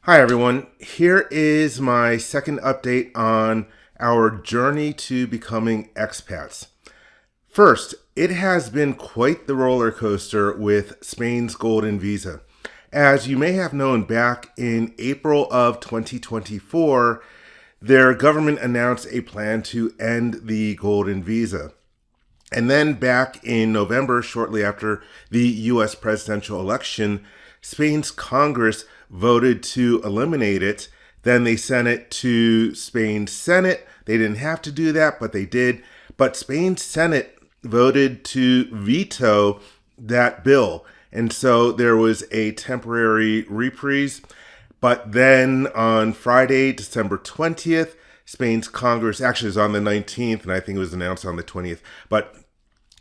Hi everyone, here is my second update on our journey to becoming expats. First, it has been quite the roller coaster with Spain's golden visa. As you may have known, back in April of 2024, their government announced a plan to end the golden visa. And then back in November, shortly after the US presidential election, Spain's Congress voted to eliminate it. Then they sent it to Spain's Senate. They didn't have to do that, but they did. But Spain's Senate voted to veto that bill. And so there was a temporary reprise. But then on Friday, December 20th, Spain's Congress, actually it was on the 19th, and I think it was announced on the 20th, but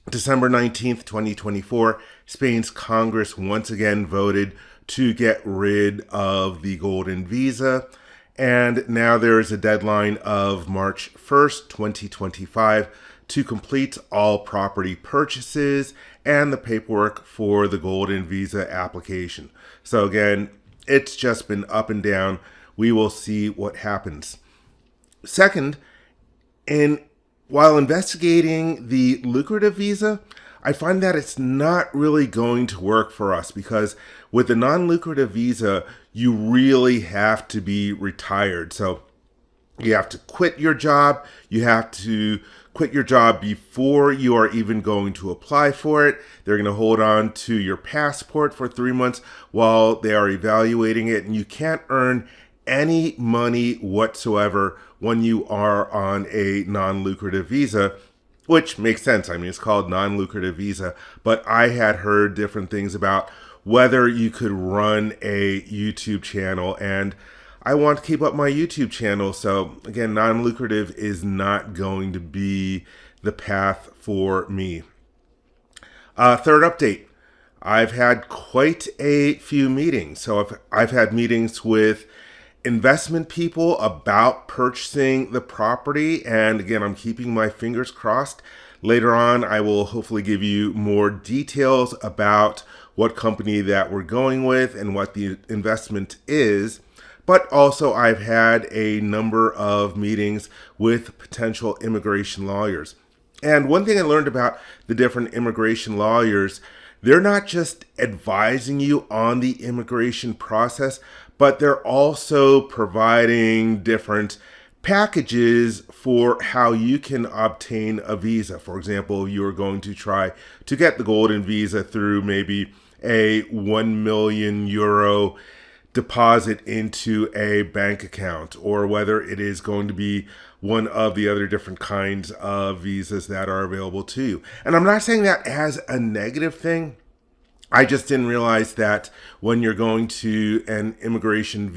December 19th, 2024, Spain's Congress once again voted to get rid of the golden visa. And now there is a deadline of March 1st, 2025 to complete all property purchases and the paperwork for the golden visa application. So again, it's just been up and down. We will see what happens. Second, while investigating the lucrative visa, I find that it's not really going to work for us because with the non-lucrative visa, you really have to be retired. So you have to quit your job. You have to quit your job before you are even going to apply for it. They're going to hold on to your passport for 3 months while they are evaluating it. And you can't earn any money whatsoever when you are on a non-lucrative visa, which makes sense. I mean, it's called non-lucrative visa, but I had heard different things about whether you could run a YouTube channel, and I want to keep up my YouTube channel. So again, non-lucrative is not going to be the path for me. Third update. I've had quite a few meetings. So I've had meetings with investment people about purchasing the property. And again, I'm keeping my fingers crossed. Later on, I will hopefully give you more details about what company that we're going with and what the investment is. But also I've had a number of meetings with potential immigration lawyers. And one thing I learned about the different immigration lawyers, they're not just advising you on the immigration process, but they're also providing different packages for how you can obtain a visa. For example, you're going to try to get the golden visa through maybe a 1 million euro deposit into a bank account, or whether it is going to be one of the other different kinds of visas that are available to you. And I'm not saying that as a negative thing. I just didn't realize that when you're going to an immigration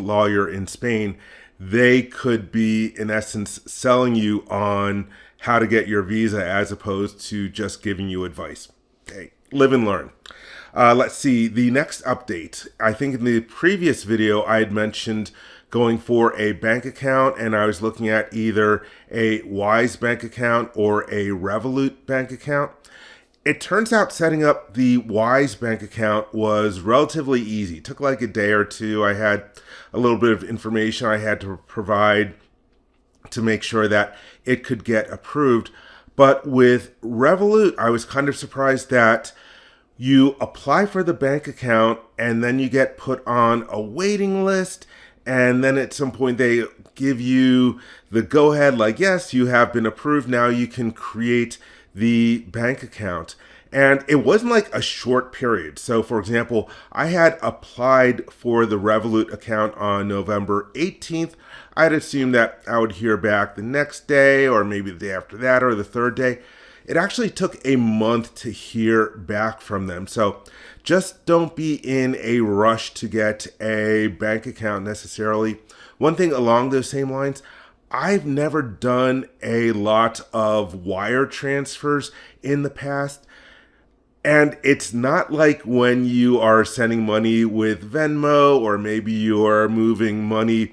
lawyer in Spain, they could be, in essence, selling you on how to get your visa as opposed to just giving you advice. Okay, live and learn. Let's see, the next update. I think in the previous video, I had mentioned going for a bank account, and I was looking at either a Wise bank account or a Revolut bank account. It turns out setting up the Wise bank account was relatively easy. It took like a day or two. I had a little bit of information I had to provide to make sure that it could get approved. But with Revolut, I was kind of surprised that you apply for the bank account and then you get put on a waiting list. And then at some point they give you the go ahead, like, yes, you have been approved. Now you can create the bank account. And it wasn't like a short period. So for example, I had applied for the Revolut account on November 18th. I'd assumed that I would hear back the next day or maybe the day after that or the third day. It actually took a month to hear back from them. So just don't be in a rush to get a bank account necessarily. One thing along those same lines, I've never done a lot of wire transfers in the past. And it's not like when you are sending money with Venmo, or maybe you're moving money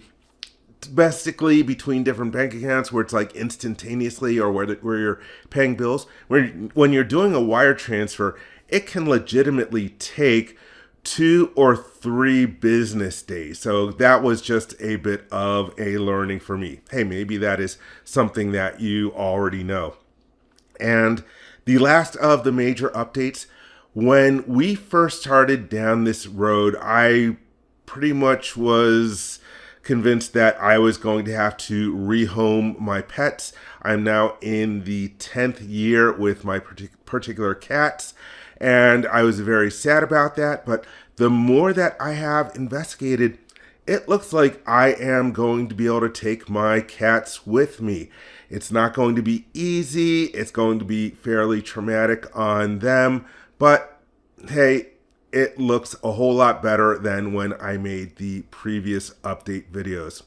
domestically between different bank accounts where it's like instantaneously, or where you're paying bills. When you're doing a wire transfer, it can legitimately take 2 or 3 business days. So that was just a bit of a learning for me. Hey, maybe that is something that you already know. And the last of the major updates, when we first started down this road, I pretty much was convinced that I was going to have to rehome my pets. I'm now in the 10th year with my particular cats, and I was very sad about that. But the more that I have investigated, it looks like I am going to be able to take my cats with me. It's not going to be easy. It's going to be fairly traumatic on them. But hey, it looks a whole lot better than when I made the previous update videos.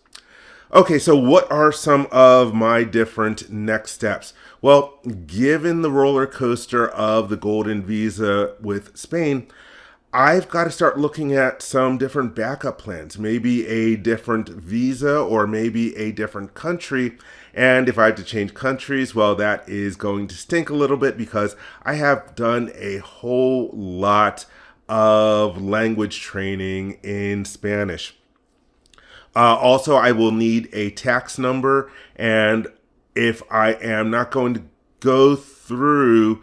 Okay, so what are some of my different next steps? Well, given the roller coaster of the golden visa with Spain, I've got to start looking at some different backup plans, maybe a different visa or maybe a different country. And if I have to change countries, well, that is going to stink a little bit because I have done a whole lot of language training in Spanish. Also, I will need a tax number, and if I am not going to go through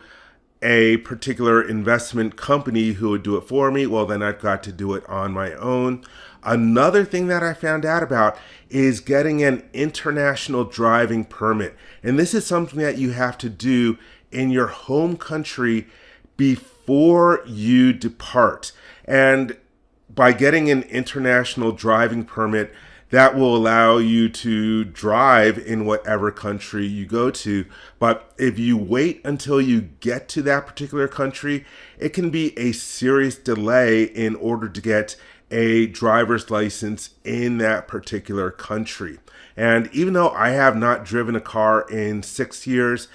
a particular investment company who would do it for me, well, then I've got to do it on my own. Another thing that I found out about is getting an international driving permit. And this is something that you have to do in your home country before you depart. And by getting an international driving permit, that will allow you to drive in whatever country you go to. But if you wait until you get to that particular country, it can be a serious delay in order to get a driver's license in that particular country. And even though I have not driven a car in 6 years,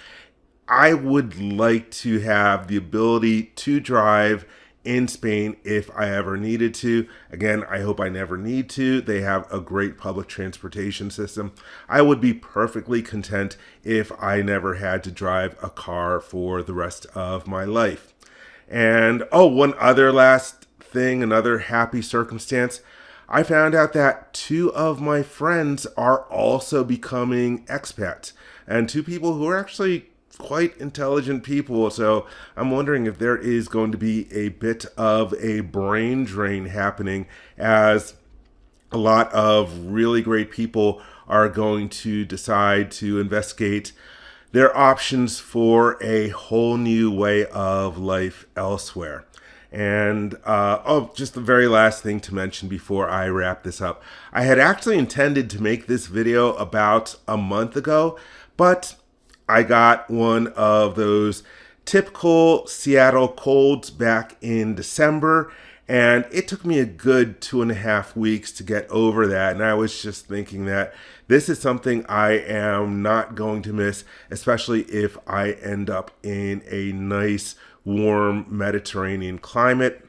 I would like to have the ability to drive in Spain if I ever needed to. Again, I hope I never need to. They have a great public transportation system. I would be perfectly content if I never had to drive a car for the rest of my life. And one other last thing, another happy circumstance. I found out that 2 of my friends are also becoming expats, and 2 people who are actually quite intelligent people. So I'm wondering if there is going to be a bit of a brain drain happening as a lot of really great people are going to decide to investigate their options for a whole new way of life elsewhere. And just the very last thing to mention before I wrap this up. I had actually intended to make this video about a month ago, but I got one of those typical Seattle colds back in December, and it took me a good 2.5 weeks to get over that. And I was just thinking that this is something I am not going to miss, especially if I end up in a nice, warm Mediterranean climate.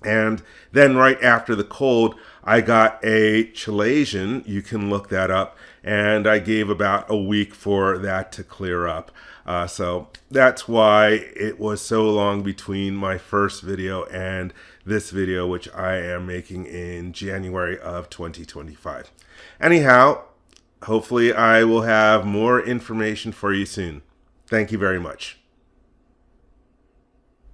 And then right after the cold, I got a Chilean. You can look that up. And I gave about a week for that to clear up. So that's why it was so long between my first video and this video, which I am making in January of 2025. Anyhow, hopefully I will have more information for you soon. Thank you very much.